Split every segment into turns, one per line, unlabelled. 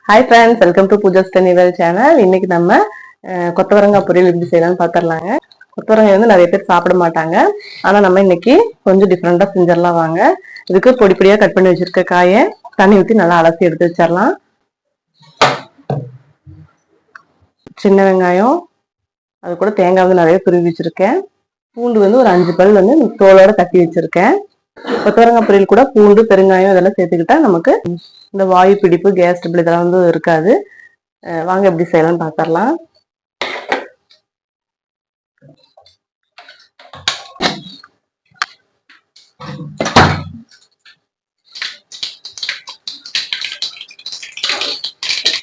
Hi friends, welcome to Pooja's டெனிவல் channel. இன்னைக்கு நம்ம கொத்தவரங்காய் பொரியல் எப்படி செய்யலாம்னு பார்த்துடலாங்க. கொத்தவரங்காய் வந்து நிறைய பேர் சாப்பிட மாட்டாங்க. ஆனால் நம்ம இன்னைக்கு கொஞ்சம் டிஃப்ரெண்டாக செஞ்சிடலாம் வாங்க. இதுக்கு பொடி பொடியாக கட் பண்ணி வச்சிருக்க காயை தண்ணி ஊற்றி நல்லா அலசி எடுத்து வச்சிடலாம். சின்ன வெங்காயம், அது கூட தேங்காய் வந்து நிறைய துருவி வச்சிருக்கேன். பூண்டு வந்து ஒரு 5 பல் வந்து தோலோட தட்டி வச்சிருக்கேன். கொத்தவரங்காய் பொரியல் கூட பூண்டு, பெருங்காயம் இதெல்லாம் சேர்த்துக்கிட்டா நமக்கு இந்த வாயு பிடிப்பு, கேஸ் ட்ரபிள் இதெல்லாம் வந்து இருக்காது. வாங்க எப்படி செய்யலாம்னு பார்த்துடலாம்.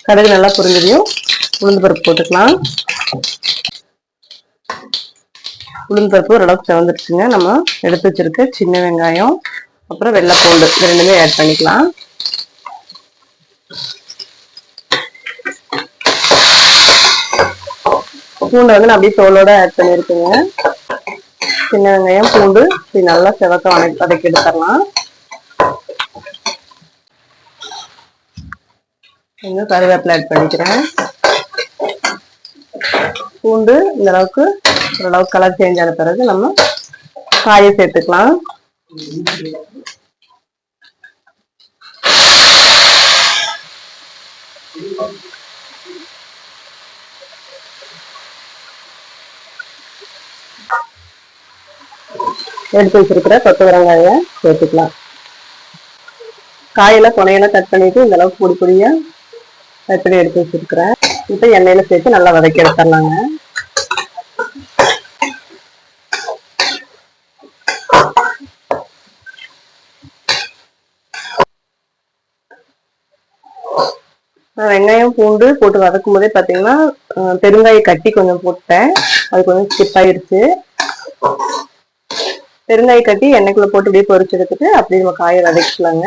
கடுகு நல்லா பொரிஞ்சதையும் உளுந்து பருப்பு போட்டுக்கலாம். உளுந்து பருப்பு ஓரளவுக்கு செவந்துருச்சுங்க. நம்ம எடுத்து வச்சிருக்க சின்ன வெங்காயம், அப்புறம் வெள்ளை பூண்டு இது ரெண்டுமே ஆட் பண்ணிக்கலாம். பூண்டை வந்து நான் அப்படியே தோலோட ஆட் பண்ணியிருக்கேங்க. சின்ன வெங்காயம், பூண்டு இது நல்லா செவக்க வதக்கி எடுத்துடலாம். கொஞ்சம் கருவேப்பிலை ஆட் பண்ணிக்கிறேன். பூண்டு இந்த அளவுக்கு ஓரளவுக்கு கலர் சேஞ்ச் ஆன பிறகு நம்ம காயை சேர்த்துக்கலாம். எடுத்து வச்சிருக்கிற கொத்தவரங்காயை சேர்த்துக்கலாம். காயெல்லாம் கொனையெல்லாம் கட் பண்ணிட்டு இந்த அளவுக்கு பொடி பொடியா கட் பண்ணி எடுத்து வச்சிருக்கிறேன். இப்போ எண்ணெயில சேர்த்து நல்லா வதக்கி எடுத்துடலாங்க. வெங்காயம் பூண்டு போட்டு வதக்கும் போதே பார்த்தீங்கன்னா பெருங்காய கட்டி கொஞ்சம் போட்டேன். அது கொஞ்சம் ஸ்கிப் ஆயிடுச்சு. பெருங்காய கட்டி எண்ணெய்க்குள்ள போட்டு அப்படியே பொரிச்சு எடுத்துட்டு அப்படியே நம்ம காயை வதக்கிக்கலாங்க.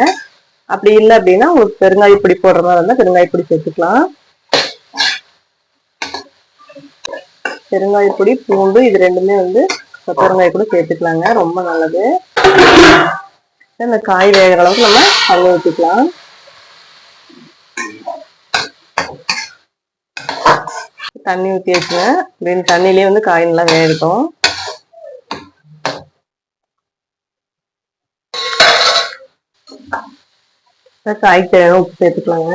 அப்படி இல்லை அப்படின்னா ஒரு பெருங்காய பொடி போடுற மாதிரி இருந்தால் பெருங்காய பொடி சேர்த்துக்கலாம். பெருங்காய பொடி, பூண்டு இது ரெண்டுமே வந்து கொத்தவரங்காய் கூட சேர்த்துக்கலாங்க. ரொம்ப நல்லது. இந்த காய் வேகிற அளவுக்கு நம்ம தண்ணி ஊற்றிக்கலாம். தண்ணி ஊற்றி வச்சுங்க. அப்படின்னு தண்ணியிலேயே வந்து காய் நல்லா வேகட்டும். காய்க்கு தேவையான உப்பு சேர்த்துக்கலாங்க.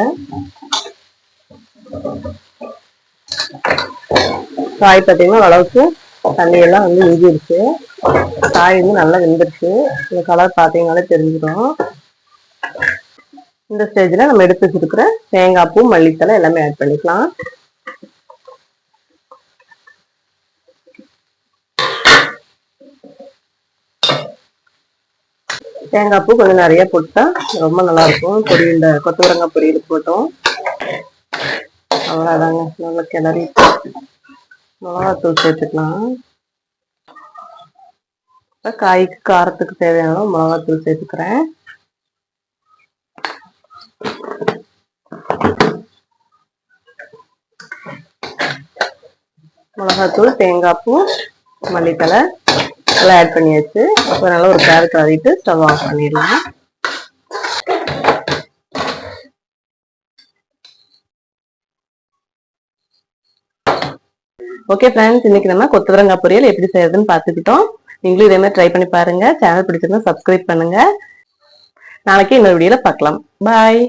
காய் பார்த்தீங்கன்னா அளவுக்கு தண்ணியெல்லாம் வந்து இஞ்சிருச்சு. காய் வந்து நல்லா வெந்துருச்சு. இந்த கலர் பார்த்தீங்கன்னாலே தெரிஞ்சிடும். இந்த ஸ்டேஜில் நம்ம எடுத்து வச்சிருக்கிற தேங்காய் பூ, மல்லித்தலை எல்லாமே ஆட் பண்ணிக்கலாம். தேங்காய் பூ கொஞ்சம் நிறைய போட்டா ரொம்ப நல்லா இருக்கும். பொரியல் கொத்தவரங்காய் பொரியல் போட்டோம். அவ்வளோதாங்க. நல்லா கிளறி மிளகாத்தூள் சேர்த்துக்கலாம். காய்க்கு காரத்துக்கு தேவையான மிளகாத்தூள் சேர்த்துக்கிறேன். மிளகாத்தூள், தேங்காய் பூ, மல்லித்தலை எல்லாம் ஆட் பண்ணியாச்சு. அப்போ நல்லா ஒரு கேரட் கலரிட்டு ஸ்டவ் ஆஃப் பண்ணிடலாம். ஓகே ஃப்ரெண்ட்ஸ், இன்னைக்கு நம்ம கொத்தவரங்காய் பொரியல் எப்படி செய்யறதுன்னு பார்த்துக்கிட்டோம். நீங்களும் இதே மாதிரி ட்ரை பண்ணி பாருங்க. சேனல் பிடிச்சிருந்தா சப்ஸ்கிரைப் பண்ணுங்க. நாளைக்கு இன்னொரு வீடியோல பார்க்கலாம். பாய்.